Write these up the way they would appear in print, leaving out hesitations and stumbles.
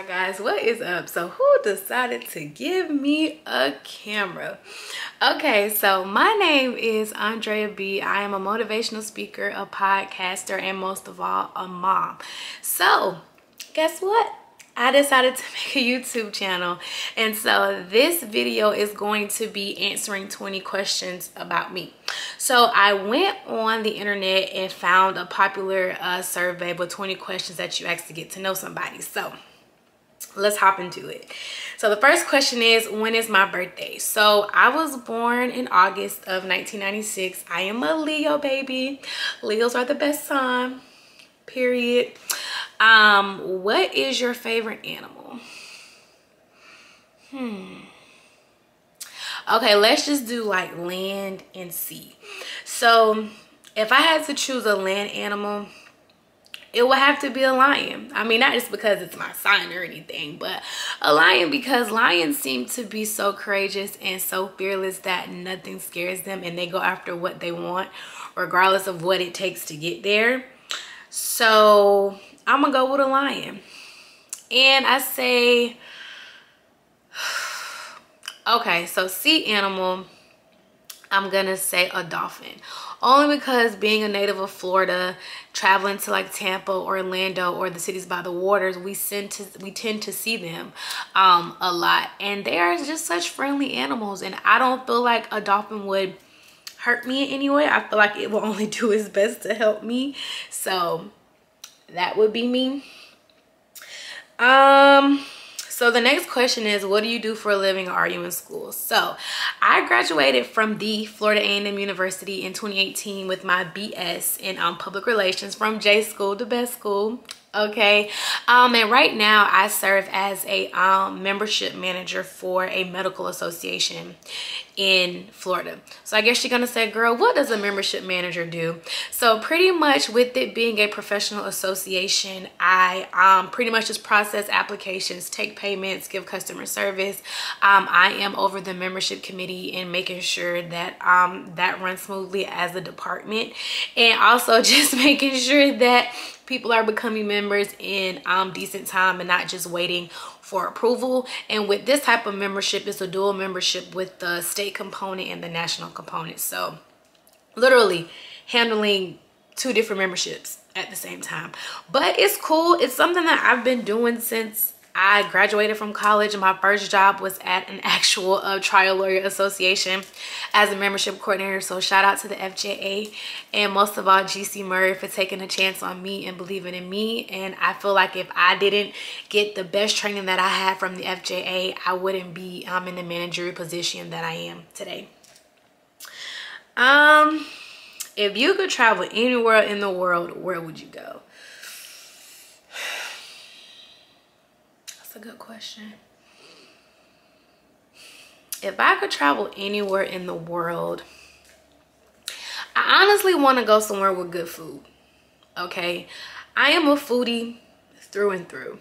Guys, what is up? So who decided to give me a camera? Okay, so my name is Andrea B. I am a motivational speaker, a podcaster, and most of all, a mom. So guess what? I decided to make a YouTube channel, and so this video is going to be answering 20 questions about me. So I went on the internet and found a popular survey with 20 questions that you ask to get to know somebody. So let's hop into it. So the first question is, when is my birthday? So I was born in August of 1996. I am a Leo baby. Leos are the best sign, period. What is your favorite animal? Okay, let's just do like land and sea. So if I had to choose a land animal, it would have to be a lion. I mean, not just because it's my sign or anything, but a lion, because lions seem to be so courageous and so fearless that nothing scares them, and they go after what they want regardless of what it takes to get there. So I'm gonna go with a lion. And I say, okay, so sea animal, I'm gonna say a dolphin. Only because being a native of Florida, traveling to like Tampa, Orlando, or the cities by the waters, we tend to see them a lot. And they are just such friendly animals, and I don't feel like a dolphin would hurt me in any way. I feel like it will only do its best to help me. So that would be me. So the next question is, what do you do for a living, or are you in school? So I graduated from the Florida A&M University in 2018 with my BS in public relations from J School, the best school. Okay, and right now I serve as a membership manager for a medical association in Florida. So I guess you're gonna say, girl, what does a membership manager do? So pretty much, with it being a professional association, I pretty much just process applications, take payments, give customer service. I am over the membership committee and making sure that that runs smoothly as a department, and also just making sure that people are becoming members in decent time and not just waiting for approval. And with this type of membership, it's a dual membership with the state component and the national component. So literally handling two different memberships at the same time. But it's cool. It's something that I've been doing since I graduated from college. My first job was at an actual trial lawyer association as a membership coordinator. So shout out to the FJA, and most of all GC Murray for taking a chance on me and believing in me. And I feel like if I didn't get the best training that I had from the FJA, I wouldn't be in the managerial position that I am today. If you could travel anywhere in the world, where would you go? A good question. If I could travel anywhere in the world, I honestly want to go somewhere with good food. Okay, I am a foodie through and through,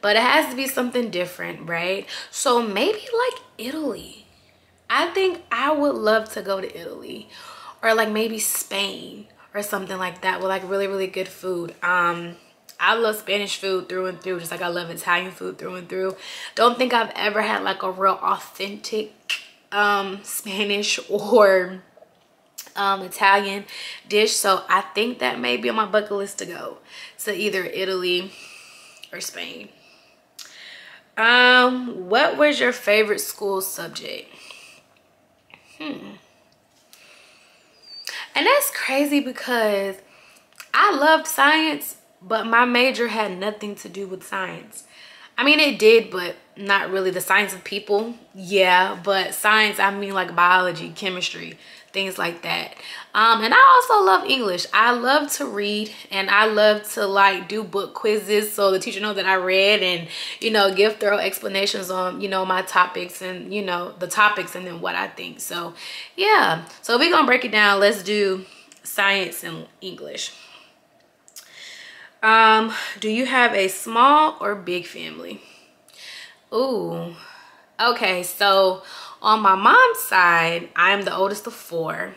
but it has to be something different, right? So maybe like Italy. I think I would love to go to Italy, or like maybe Spain or something like that, with like really good food. I love Spanish food through and through, just like I love Italian food through and through. Don't think I've ever had like a real authentic Spanish or Italian dish. So I think that may be on my bucket list to go to either Italy or Spain. What was your favorite school subject? And that's crazy because I loved science, but my major had nothing to do with science. I mean, it did, but not really. The science of people, yeah, but science, I mean like biology, chemistry, things like that. And I also love English. I love to read, and I love to like do book quizzes so the teacher knows that I read, and you know, give thorough explanations on, you know, my topics, and you know, the topics, and then what I think. So yeah, so we're gonna break it down. Let's do science and English. Do you have a small or big family? Ooh, okay, so on my mom's side, I'm the oldest of 4,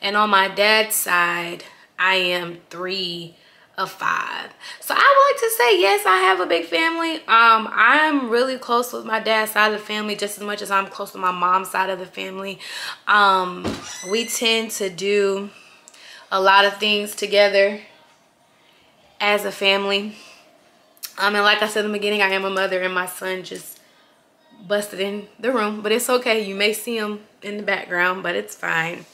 and on my dad's side, I am 3 of 5. So I would like to say yes, I have a big family. I'm really close with my dad's side of the family just as much as I'm close to my mom's side of the family. We tend to do a lot of things together as a family. And like I said in the beginning, I am a mother and my son just busted in the room, but it's okay. You may see him in the background, but it's fine.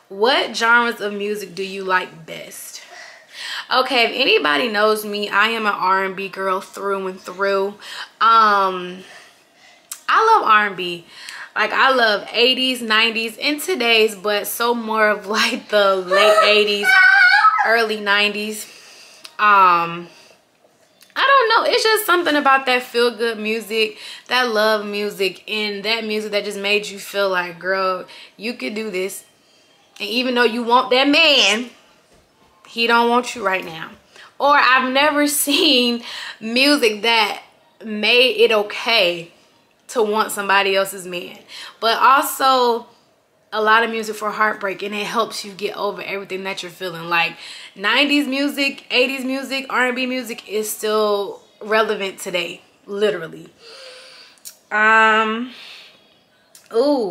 What genres of music do you like best? Okay, if anybody knows me, I am an R&B girl through and through. I love R&B. Like, I love 80s, 90s, and today's, but so more of like the late 80s, early 90s. I don't know, it's just something about that feel-good music, that love music, and that music that just made you feel like, girl, you could do this. And even though you want that man, he don't want you right now. Or I've never seen music that made it okay to want somebody else's man. But also a lot of music for heartbreak, and it helps you get over everything that you're feeling. Like 90s music, 80s music, R&B music is still relevant today, literally. Ooh,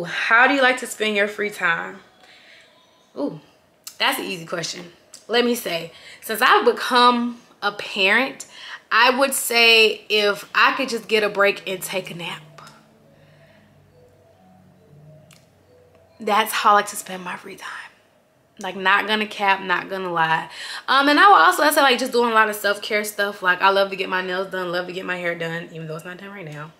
how do you like to spend your free time? Ooh, that's an easy question. Let me say, since I've become a parent, I would say if I could just get a break and take a nap. That's how I like to spend my free time. Like, not gonna cap, not gonna lie. And I would also say, like, just doing a lot of self-care stuff. Like, I love to get my nails done, love to get my hair done, even though it's not done right now.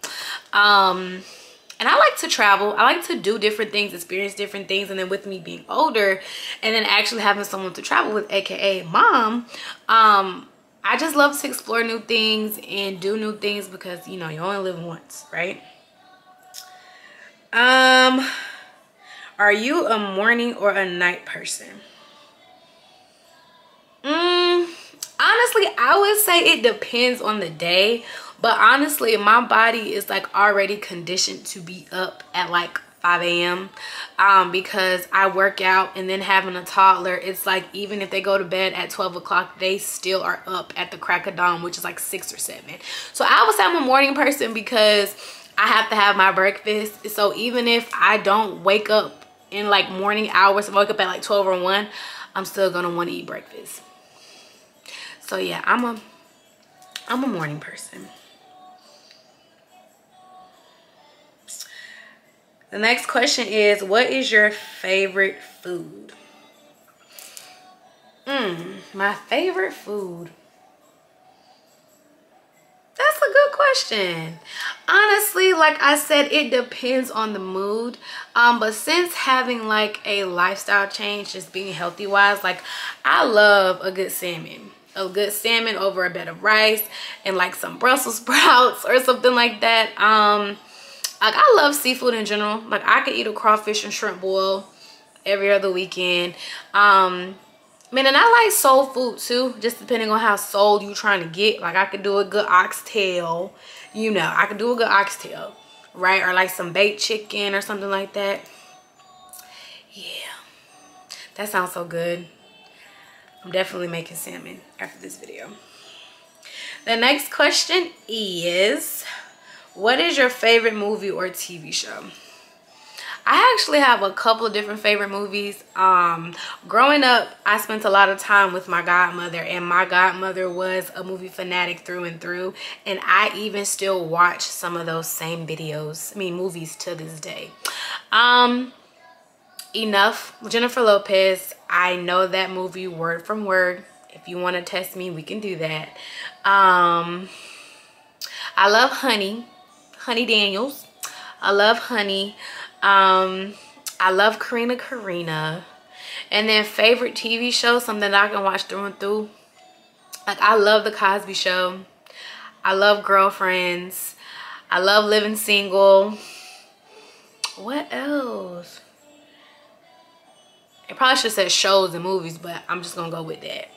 And I like to travel. I like to do different things, experience different things. And then with me being older and then actually having someone to travel with, aka mom, I just love to explore new things and do new things because, you know, you only live once, right? Are you a morning or a night person? Honestly, I would say it depends on the day. But honestly, my body is like already conditioned to be up at like 5 a.m. Because I work out, and then having a toddler, it's like even if they go to bed at 12 o'clock, they still are up at the crack of dawn, which is like 6 or 7. So I would say I'm a morning person because I have to have my breakfast. So even if I don't wake up in like morning hours, if I wake up at like 12 or 1, I'm still gonna want to eat breakfast. So yeah, I'm a morning person. The next question is, what is your favorite food? My favorite food. That's a good question. Honestly, like I said, it depends on the mood. But since having like a lifestyle change, just being healthy wise, like I love a good salmon. A good salmon over a bed of rice and like some Brussels sprouts or something like that. Like I love seafood in general. Like I could eat a crawfish and shrimp boil every other weekend. Man, and I like soul food too, just depending on how soul you trying to get. Like I could do a good oxtail, you know, I could do a good oxtail, right? Or like some baked chicken or something like that. Yeah, that sounds so good. I'm definitely making salmon after this video. The next question is, what is your favorite movie or TV show? I actually have a couple of different favorite movies. Growing up, I spent a lot of time with my godmother, and my godmother was a movie fanatic through and through, and I even still watch some of those same movies to this day. Enough, Jennifer Lopez. I know that movie word from word. If you want to test me, we can do that. I love Honey Daniels. I love Honey. I love Karina. And then favorite TV show, something that I can watch through and through. Like I love The Cosby Show. I love Girlfriends. I love Living Single. What else? It probably should have said shows and movies, but I'm just gonna go with that.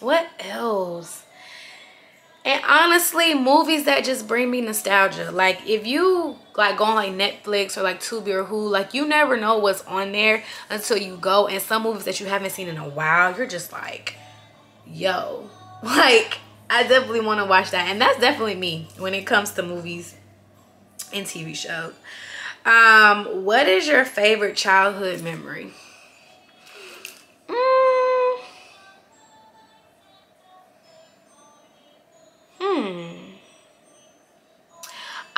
What else? And honestly, movies that just bring me nostalgia. Like if you like go on like Netflix or like Tubi or Hulu, like you never know what's on there until you go. And some movies that you haven't seen in a while, you're just like, yo, like I definitely want to watch that. And that's definitely me when it comes to movies and TV shows. What is your favorite childhood memory?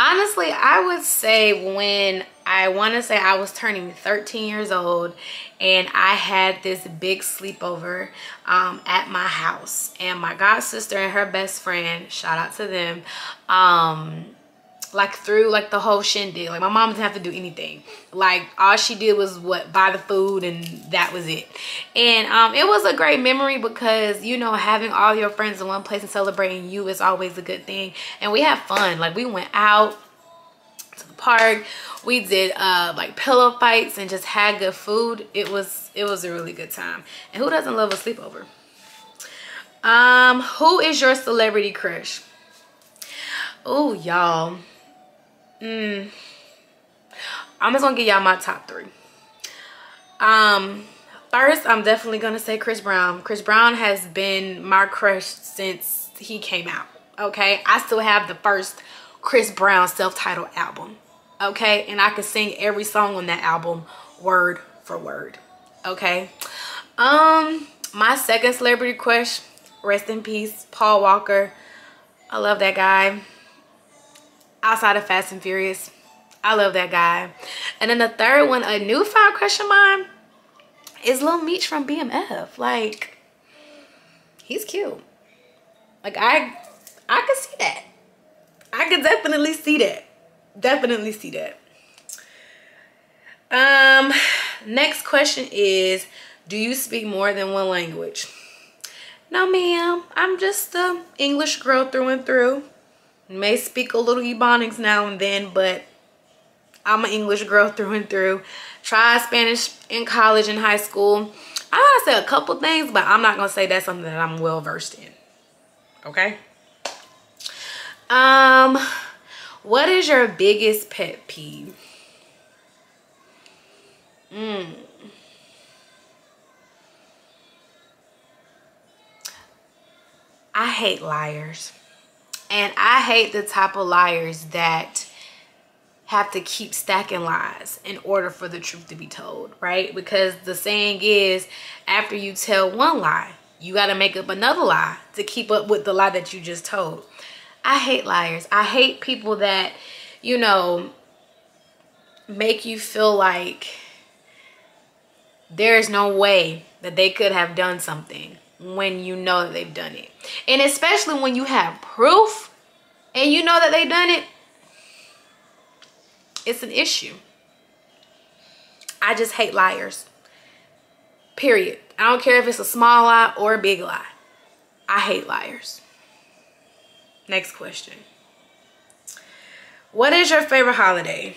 Honestly, I would say when I want to say I was turning 13 years old and I had this big sleepover at my house, and my god sister and her best friend, shout out to them, like through like the whole shindig. Like my mom didn't have to do anything. Like all she did was buy the food, and that was it. And it was a great memory because, you know, having all your friends in one place and celebrating you is always a good thing. And we had fun. Like we went out to the park, we did like pillow fights and just had good food. It was a really good time. And who doesn't love a sleepover? Who is your celebrity crush? Oh, y'all. I'm just gonna give y'all my top 3. First, I'm definitely gonna say Chris Brown. Chris Brown has been my crush since he came out. Okay, I still have the first Chris Brown self-titled album. Okay, and I can sing every song on that album word for word. Okay. My second celebrity crush, rest in peace, Paul Walker. I love that guy. Outside of Fast and Furious, I love that guy. And then the third one, a newfound crush of mine, is Lil Meech from BMF. Like, he's cute. Like I could see that. I could definitely see that. Definitely see that. Next question is, do you speak more than one language? No, ma'am. I'm just an English girl through and through. May speak a little Ebonics now and then, but I'm an English girl through and through. Tried Spanish in college and high school. I gotta say a couple things, but I'm not gonna say that's something that I'm well versed in. Okay. What is your biggest pet peeve? I hate liars. And I hate the type of liars that have to keep stacking lies in order for the truth to be told, right? Because the saying is, after you tell one lie, you got to make up another lie to keep up with the lie that you just told. I hate liars. I hate people that, you know, make you feel like there's no way that they could have done something when you know that they've done it. And especially when you have proof and you know that they've done it, it's an issue. I just hate liars. Period. I don't care if it's a small lie or a big lie. I hate liars. Next question. What is your favorite holiday?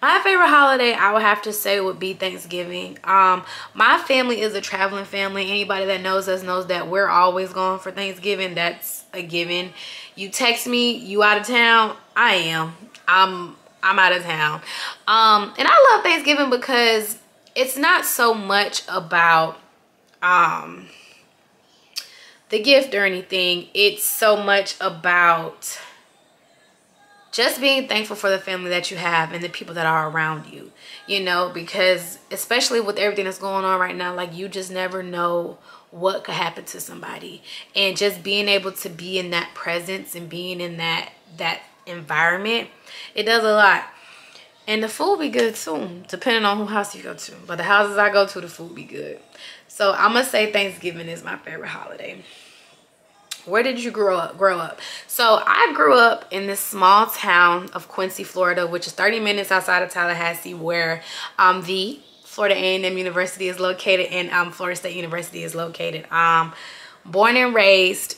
My favorite holiday, I would have to say, would be Thanksgiving. My family is a traveling family. Anybody that knows us knows that we're always going for Thanksgiving. That's a given. You text me, you out of town? I am. I'm out of town. And I love Thanksgiving because it's not so much about the gift or anything. It's so much about just being thankful for the family that you have and the people that are around you, you know, because especially with everything that's going on right now, like, you just never know what could happen to somebody. And just being able to be in that presence and being in that environment, it does a lot. And the food be good too, depending on who house you go to. But the houses I go to, the food be good. So I'm gonna say Thanksgiving is my favorite holiday. Where did you grow up? So I grew up in this small town of Quincy, Florida, which is 30 minutes outside of Tallahassee, where the Florida A&M University is located and Florida State University is located. Born and raised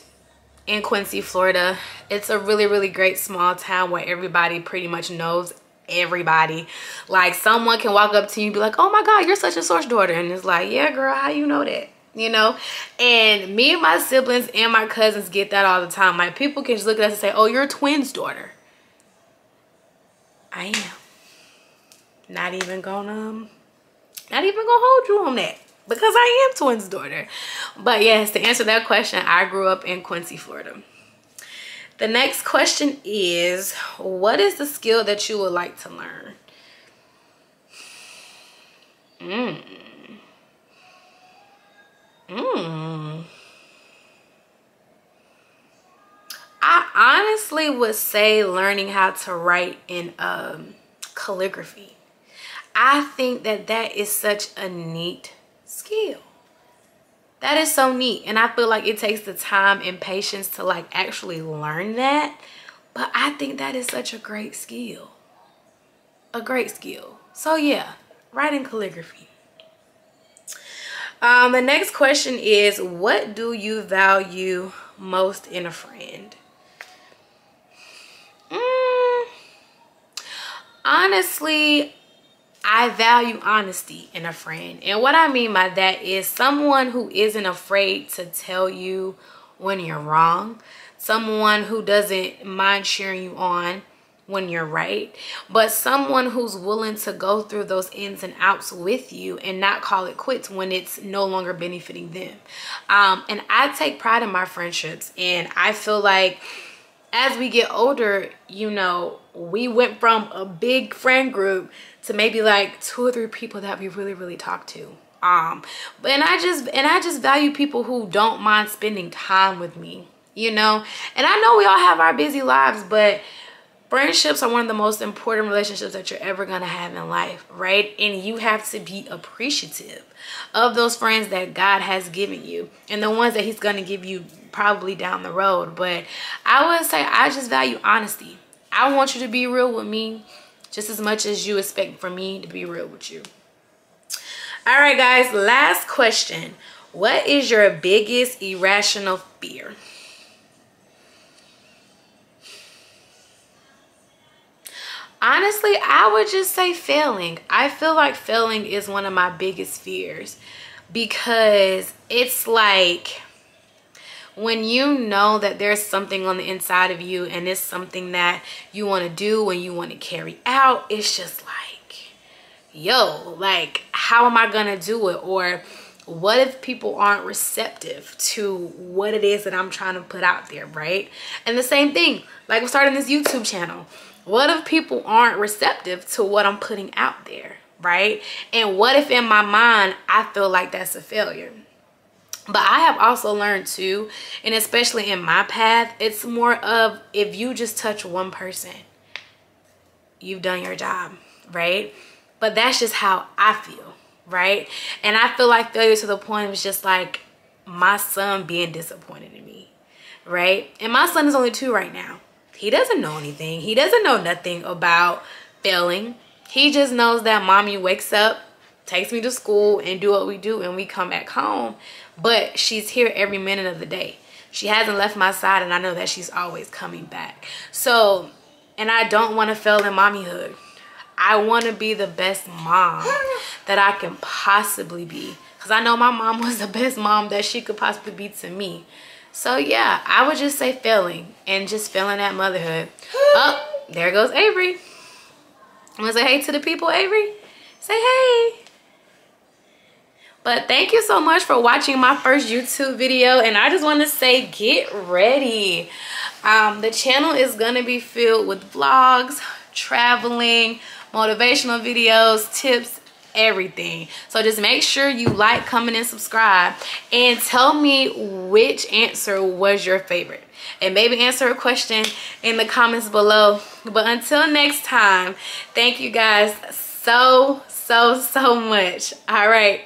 in Quincy, Florida. It's a really, really great small town where everybody pretty much knows everybody. Like, someone can walk up to you and be like, oh my God, you're such a Source daughter. And it's like, yeah, girl, how you know that? you know. And me and my siblings and my cousins get that all the time. Like, people can just look at us and say, oh, you're a twin's daughter. I am. Not even gonna hold you on that, because I am twins' daughter. But yes, to answer that question, I grew up in Quincy, Florida. The next question is, what is the skill that you would like to learn? I honestly would say learning how to write in calligraphy. I think that that is such a neat skill. That is so neat. And I feel like it takes the time and patience to like actually learn that. But I think that is such a great skill. A great skill. So yeah, writing calligraphy. The next question is, what do you value most in a friend? Honestly, I value honesty in a friend. And what I mean by that is someone who isn't afraid to tell you when you're wrong. Someone who doesn't mind cheering you on when you're right. But someone who's willing to go through those ins and outs with you and not call it quits when it's no longer benefiting them. And I take pride in my friendships. And I feel like as we get older, you know, we went from a big friend group to maybe like 2 or 3 people that we really talk to. And I just value people who don't mind spending time with me, you know. And I know we all have our busy lives, but friendships are one of the most important relationships that you're ever gonna have in life, right? And you have to be appreciative of those friends that God has given you and the ones that he's gonna give you probably down the road. But I would say I just value honesty. I want you to be real with me just as much as you expect for me to be real with you. All right, guys, last question. What is your biggest irrational fear? Honestly, I would just say failing. I feel like failing is one of my biggest fears, because it's like when you know that there's something on the inside of you and it's something that you want to do and you want to carry out, it's just like, yo, like, how am I gonna do it? Or what if people aren't receptive to what it is that I'm trying to put out there, right? And the same thing, like, we're starting this YouTube channel. What if people aren't receptive to what I'm putting out there, right? And what if in my mind I feel like that's a failure? But I have also learned too, and especially in my path, it's more of, if you just touch one person, you've done your job, right? But that's just how I feel, right? And I feel like failure to the point of just like my son being disappointed in me, right? And my son is only 2 right now. He doesn't know anything. He doesn't know nothing about failing. He just knows that mommy wakes up, takes me to school, and do what we do, and we come back home. But she's here every minute of the day. She hasn't left my side, and I know that she's always coming back. So, and I don't want to fail in mommyhood. I want to be the best mom that I can possibly be, because I know my mom was the best mom that she could possibly be to me. So yeah, I would just say failing, and just failing at motherhood. Oh, there goes Avery. I'm gonna say hey to the people, Avery. Say hey. But thank you so much for watching my first YouTube video, and I just want to say, get ready. The channel is gonna be filled with vlogs, traveling, motivational videos, tips, everything. So just make sure you like, comment, and subscribe, and tell me which answer was your favorite, and maybe answer a question in the comments below. But until next time, thank you guys so much. All right.